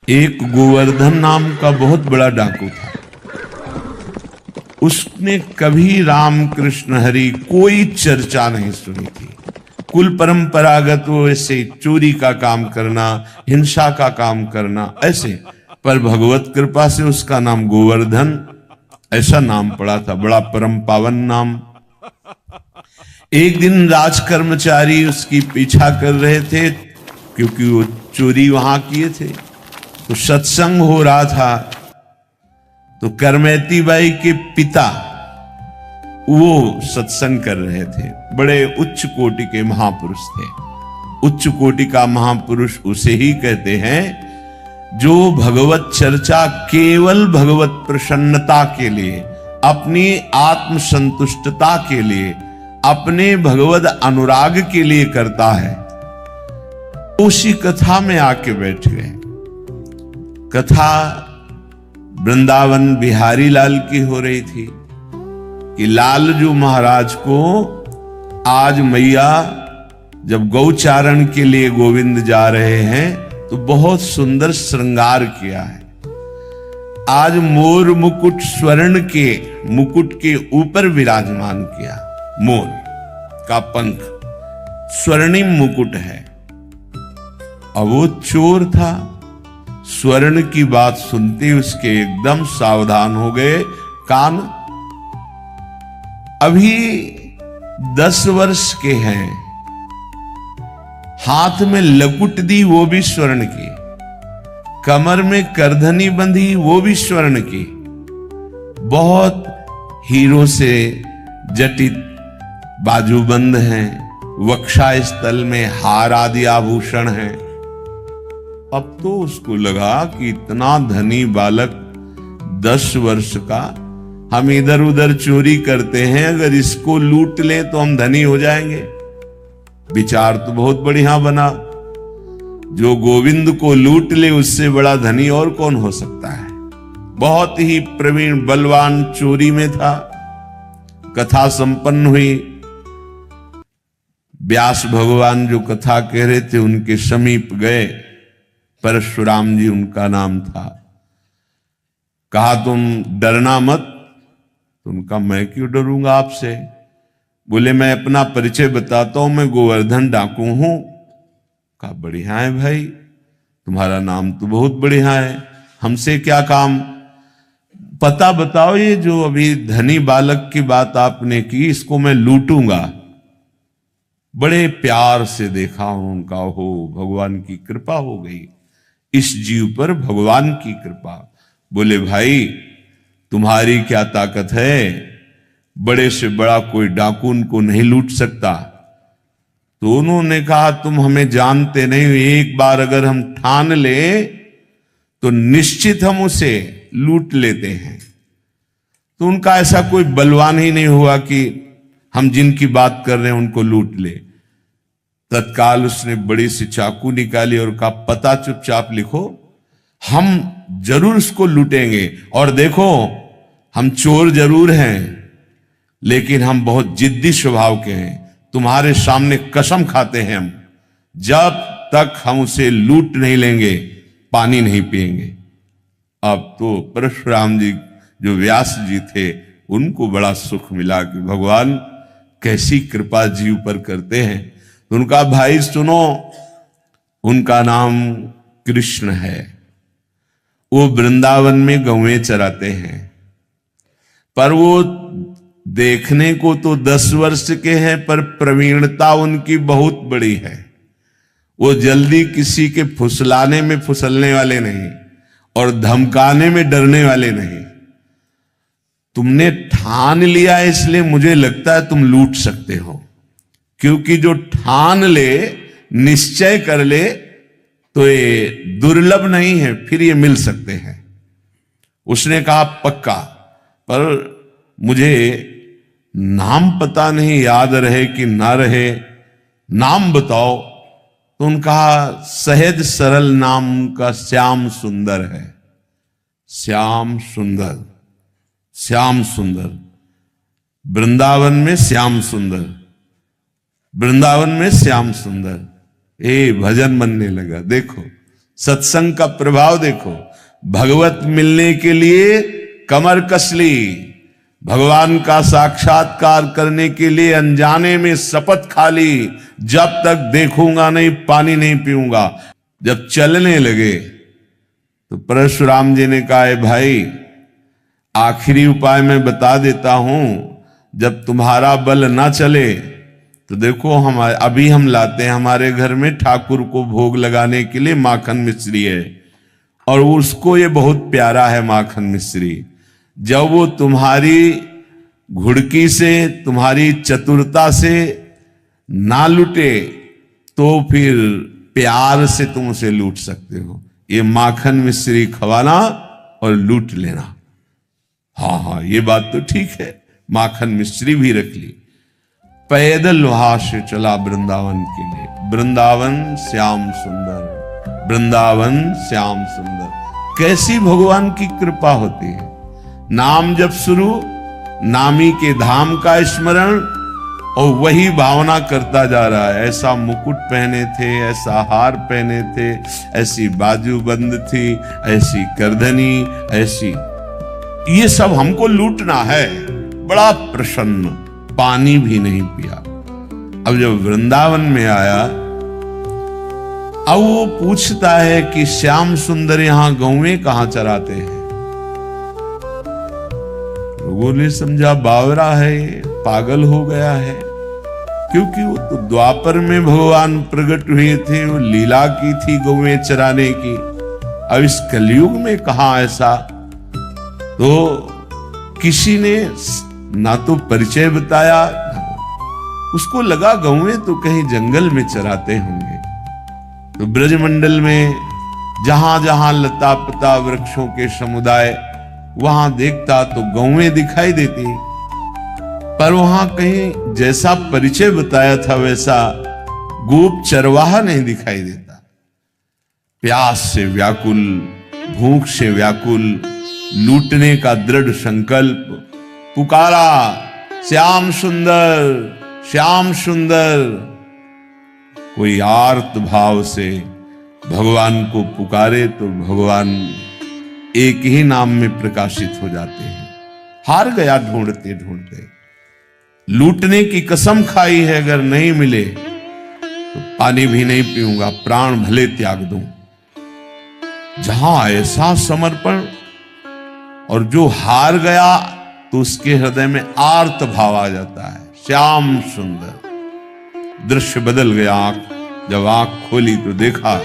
एक गोवर्धन नाम का बहुत बड़ा डाकू था। उसने कभी राम कृष्ण हरि कोई चर्चा नहीं सुनी थी। कुल परंपरागत वो ऐसे चोरी का काम करना, हिंसा का काम करना, ऐसे। पर भगवत कृपा से उसका नाम गोवर्धन ऐसा नाम पड़ा था, बड़ा परम पावन नाम। एक दिन राज कर्मचारी उसकी पीछा कर रहे थे, क्योंकि वो चोरी वहां किए थे। तो सत्संग हो रहा था, तो करमैती बाई के पिता वो सत्संग कर रहे थे। बड़े उच्च कोटि के महापुरुष थे। उच्च कोटि का महापुरुष उसे ही कहते हैं जो भगवत चर्चा केवल भगवत प्रसन्नता के लिए, अपनी आत्म संतुष्टता के लिए, अपने भगवत अनुराग के लिए करता है। उसी कथा में आके बैठ गए। कथा वृंदावन बिहारी लाल की हो रही थी कि लालजू महाराज को आज मैया जब गौचारण के लिए गोविंद जा रहे हैं तो बहुत सुंदर श्रृंगार किया है। आज मोर मुकुट स्वर्ण के मुकुट के ऊपर विराजमान किया। मोर का पंख स्वर्णिम मुकुट है। अब वो चोर था, स्वर्ण की बात सुनते उसके एकदम सावधान हो गए कान। अभी 10 वर्ष के हैं, हाथ में लकुट दी वो भी स्वर्ण की, कमर में करधनी बंधी वो भी स्वर्ण की, बहुत हीरो से जटित बाजूबंद हैं, वक्षा स्थल में हार आदि आभूषण हैं। अब तो उसको लगा कि इतना धनी बालक 10 वर्ष का, हम इधर उधर चोरी करते हैं, अगर इसको लूट ले तो हम धनी हो जाएंगे। विचार तो बहुत बढ़िया बना। जो गोविंद को लूट ले उससे बड़ा धनी और कौन हो सकता है। बहुत ही प्रवीण बलवान चोरी में था। कथा संपन्न हुई। व्यास भगवान जो कथा कह रहे थे उनके समीप गए। परशुराम जी उनका नाम था। कहा तुम डरना मत। तो उनका मैं क्यों डरूंगा आपसे। बोले मैं अपना परिचय बताता हूं, मैं गोवर्धन डाकू हूं। कहा बढ़िया है भाई, तुम्हारा नाम तो बहुत बढ़िया है, हमसे क्या काम। पता बताओ, ये जो अभी धनी बालक की बात आपने की इसको मैं लूटूंगा। बड़े प्यार से देखा उनका, हो भगवान की कृपा हो गई इस जीव पर, भगवान की कृपा। बोले भाई तुम्हारी क्या ताकत है, बड़े से बड़ा कोई डाकू उनको नहीं लूट सकता। तो उन्होंने कहा तुम हमें जानते नहीं, एक बार अगर हम ठान ले तो निश्चित हम उसे लूट लेते हैं। तो उनका ऐसा कोई बलवान ही नहीं हुआ कि हम जिनकी बात कर रहे हैं उनको लूट ले। तत्काल उसने बड़ी सी चाकू निकाली और कहा पता चुपचाप लिखो, हम जरूर उसको लूटेंगे। और देखो हम चोर जरूर हैं लेकिन हम बहुत जिद्दी स्वभाव के हैं। तुम्हारे सामने कसम खाते हैं हम जब तक हम उसे लूट नहीं लेंगे पानी नहीं पिएंगे। अब तो परशुराम जी जो व्यास जी थे उनको बड़ा सुख मिला कि भगवान कैसी कृपा जीव पर करते हैं। तो उनका भाई सुनो, उनका नाम कृष्ण है। वो वृंदावन में गौएं चराते हैं, पर वो देखने को तो 10 वर्ष के हैं पर प्रवीणता उनकी बहुत बड़ी है। वो जल्दी किसी के फुसलाने में फुसलने वाले नहीं और धमकाने में डरने वाले नहीं। तुमने ठान लिया इसलिए मुझे लगता है तुम लूट सकते हो, क्योंकि जो ठान ले, निश्चय कर ले तो ये दुर्लभ नहीं है, फिर ये मिल सकते हैं। उसने कहा पक्का, पर मुझे नाम पता नहीं, याद रहे कि ना रहे, नाम बताओ। तो उनका सहज सरल नाम का श्याम सुंदर है। श्याम सुंदर, श्याम सुंदर, वृंदावन में श्याम सुंदर, वृंदावन में श्याम सुंदर। भजन बनने लगा। देखो सत्संग का प्रभाव देखो। भगवत मिलने के लिए कमर कस ली, भगवान का साक्षात्कार करने के लिए अनजाने में शपथ खा ली, जब तक देखूंगा नहीं पानी नहीं पीऊंगा। जब चलने लगे तो परशुराम जी ने कहा, भाई आखिरी उपाय मैं बता देता हूं, जब तुम्हारा बल ना चले तो देखो अभी हम लाते हैं हमारे घर में ठाकुर को भोग लगाने के लिए माखन मिश्री है, और उसको ये बहुत प्यारा है माखन मिश्री। जब वो तुम्हारी घुड़की से, तुम्हारी चतुरता से ना लूटे तो फिर प्यार से तुम उसे लूट सकते हो। ये माखन मिश्री खवाना और लूट लेना। हाँ, ये बात तो ठीक है। माखन मिश्री भी रख ली। पैदल वहां से चला वृंदावन के लिए। वृंदावन श्याम सुंदर, वृंदावन श्याम सुंदर। कैसी भगवान की कृपा होती है। नाम जब शुरू, नामी के धाम का स्मरण, और वही भावना करता जा रहा है। ऐसा मुकुट पहने थे, ऐसा हार पहने थे, ऐसी बाजूबंद थी, ऐसी करधनी, ऐसी, ये सब हमको लूटना है। बड़ा प्रसन्न, पानी भी नहीं पिया। अब जब वृंदावन में आया, अब वो पूछता है कि श्याम सुंदर यहां गौएं कहां चराते हैं। लोगों ने समझा बावरा है, पागल हो गया है, क्योंकि वो तो द्वापर में भगवान प्रकट हुए थे, वो लीला की थी गौएं चराने की। अब इस कलयुग में कहां ऐसा। तो किसी ने ना तो परिचय बताया, उसको लगा गौएं तो कहीं जंगल में चराते होंगे। तो ब्रजमंडल में जहां जहां लता पता वृक्षों के समुदाय, वहां देखता तो गौएं दिखाई देती, पर वहां कहीं जैसा परिचय बताया था वैसा गोप चरवाहा नहीं दिखाई देता। प्यास से व्याकुल, भूख से व्याकुल, लूटने का दृढ़ संकल्प, पुकारा श्याम सुंदर, श्याम सुंदर। कोई आर्त भाव से भगवान को पुकारे तो भगवान एक ही नाम में प्रकाशित हो जाते हैं। हार गया ढूंढते ढूंढते। लूटने की कसम खाई है, अगर नहीं मिले तो पानी भी नहीं पीऊंगा, प्राण भले त्याग दूं। जहां ऐसा समर्पण, और जो हार गया तो उसके हृदय में आर्त भाव आ जाता है। श्याम सुंदर। दृश्य बदल गया। जब आंख खोली तो देखा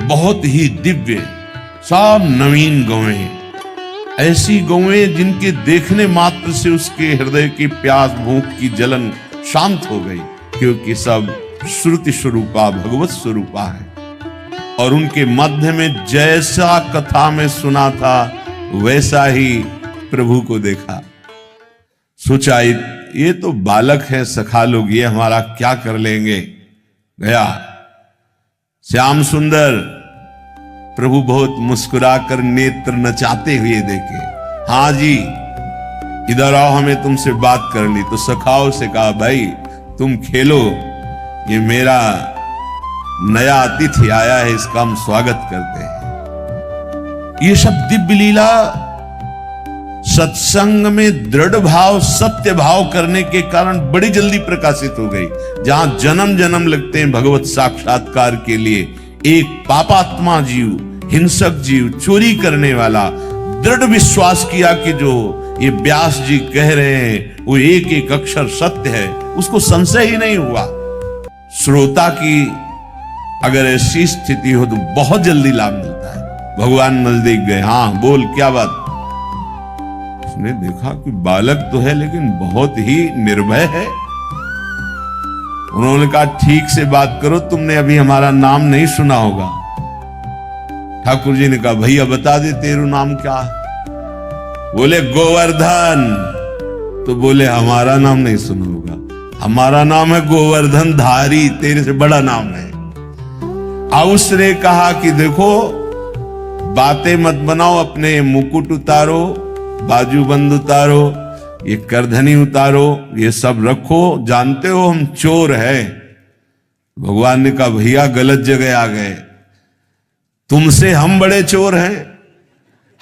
बहुत ही दिव्य, सब नवीन गौएं, ऐसी गौएं जिनके देखने मात्र से उसके हृदय की प्यास, भूख की जलन शांत हो गई, क्योंकि सब श्रुति स्वरूपा, भगवत स्वरूपा है। और उनके मध्य में जैसा कथा में सुना था वैसा ही प्रभु को देखा। सोचा ये तो बालक है, सखा लोग, ये हमारा क्या कर लेंगे। गया श्याम सुंदर। प्रभु बहुत मुस्कुराकर नेत्र नचाते हुए देखे। हाँ जी, इधर आओ, हमें तुमसे बात करनी। तो सखाओं से कहा, भाई तुम खेलो, ये मेरा नया अतिथि आया है, इसका हम स्वागत करते हैं। ये सब दिव्य लीला सत्संग में दृढ़ भाव, सत्य भाव करने के कारण बड़ी जल्दी प्रकाशित हो गई। जहां जन्म जन्म लगते हैं भगवत साक्षात्कार के लिए, एक पापात्मा जीव, हिंसक जीव, चोरी करने वाला दृढ़ विश्वास किया कि जो ये व्यास जी कह रहे हैं वो एक एक अक्षर सत्य है, उसको संशय ही नहीं हुआ। श्रोता की अगर ऐसी स्थिति हो तो बहुत जल्दी लाभ मिलता है। भगवान नजदीक गए। हाँ बोल, क्या बात। उसने देखा कि बालक तो है लेकिन बहुत ही निर्भय है। उन्होंने कहा, ठीक से बात करो, तुमने अभी हमारा नाम नहीं सुना होगा। ठाकुर जी ने कहा, भैया बता दे तेरू नाम क्या है। बोले गोवर्धन। तो बोले हमारा नाम नहीं सुना होगा, हमारा नाम है गोवर्धन धारी, तेरे से बड़ा नाम है। अब उसने कहा कि देखो बातें मत बनाओ, अपने मुकुट उतारो, बाजूबंद उतारो, ये करधनी उतारो, ये सब रखो, जानते हो हम चोर हैं। भगवान ने कहा, भैया गलत जगह आ गए। तुमसे हम बड़े चोर हैं?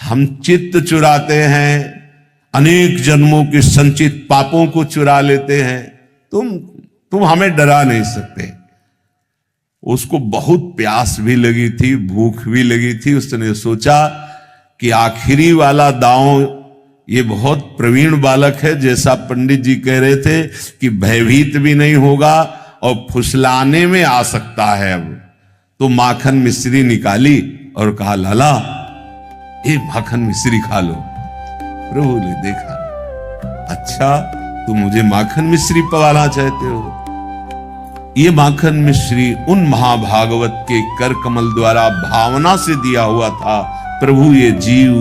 हम चित्त चुराते हैं, अनेक जन्मों के संचित पापों को चुरा लेते हैं, तुम हमें डरा नहीं सकते। उसको बहुत प्यास भी लगी थी, भूख भी लगी थी। उसने सोचा कि आखिरी वाला दांव, ये बहुत प्रवीण बालक है, जैसा पंडित जी कह रहे थे कि भयभीत भी नहीं होगा और फुसलाने में आ सकता है। अब तो माखन मिश्री निकाली और कहा, लाला ये माखन मिश्री खा लो। प्रभु ने देखा, अच्छा तुम मुझे माखन मिश्री पवाना चाहते हो? ये माखन मिश्री उन महाभागवत के कर कमल द्वारा भावना से दिया हुआ था। प्रभु ये जीव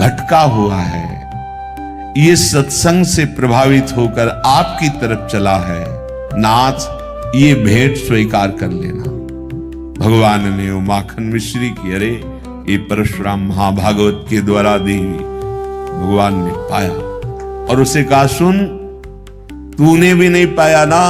भटका हुआ है, ये सत्संग से प्रभावित होकर आपकी तरफ चला है, नाथ ये भेंट स्वीकार कर लेना। भगवान ने वो माखन मिश्री की, अरे ये परशुराम महाभागवत के द्वारा दी, भगवान ने पाया और उसे कहा, सुन तूने भी नहीं पाया ना,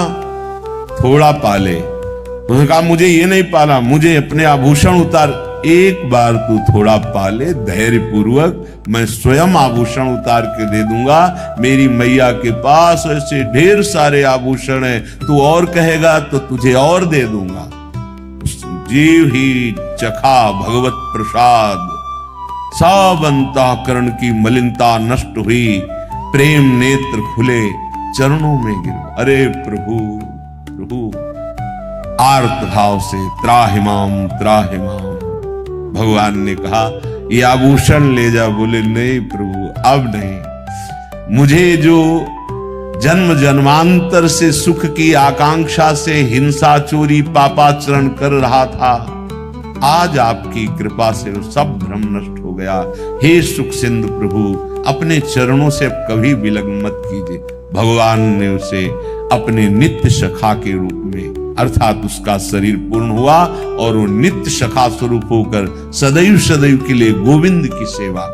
थोड़ा पाले। उसने कहा, मुझे ये नहीं पाला, मुझे अपने आभूषण उतार। एक बार तू थोड़ा पाले धैर्य पूर्वक, मैं स्वयं आभूषण उतार के दे दूंगा। मेरी मैया के पास ऐसे ढेर सारे आभूषण हैं, तू और कहेगा तो तुझे और दे दूंगा। जीव ही चखा भगवत प्रसाद, सब अंतःकरण की मलिनता नष्ट हुई, प्रेम नेत्र खुले, चरणों में गिर। अरे प्रभु प्रभु, आर्त भाव से त्राहिमाम त्राहिमाम। भगवान ने कहा, ये आभूषण ले जा। बोले, नहीं प्रभु अब नहीं। मुझे जो जन्म जन्मांतर से सुख की आकांक्षा से हिंसा चोरी पापाचरण कर रहा था, आज आपकी कृपा से वो सब भ्रम नष्ट हो गया। हे सुख सिंधु प्रभु, अपने चरणों से अब कभी विलग मत कीजिए। भगवान ने उसे अपने नित्य सखा के रूप में, अर्थात उसका शरीर पूर्ण हुआ और वो नित्य सखा स्वरूप होकर सदैव सदैव के लिए गोविंद की सेवा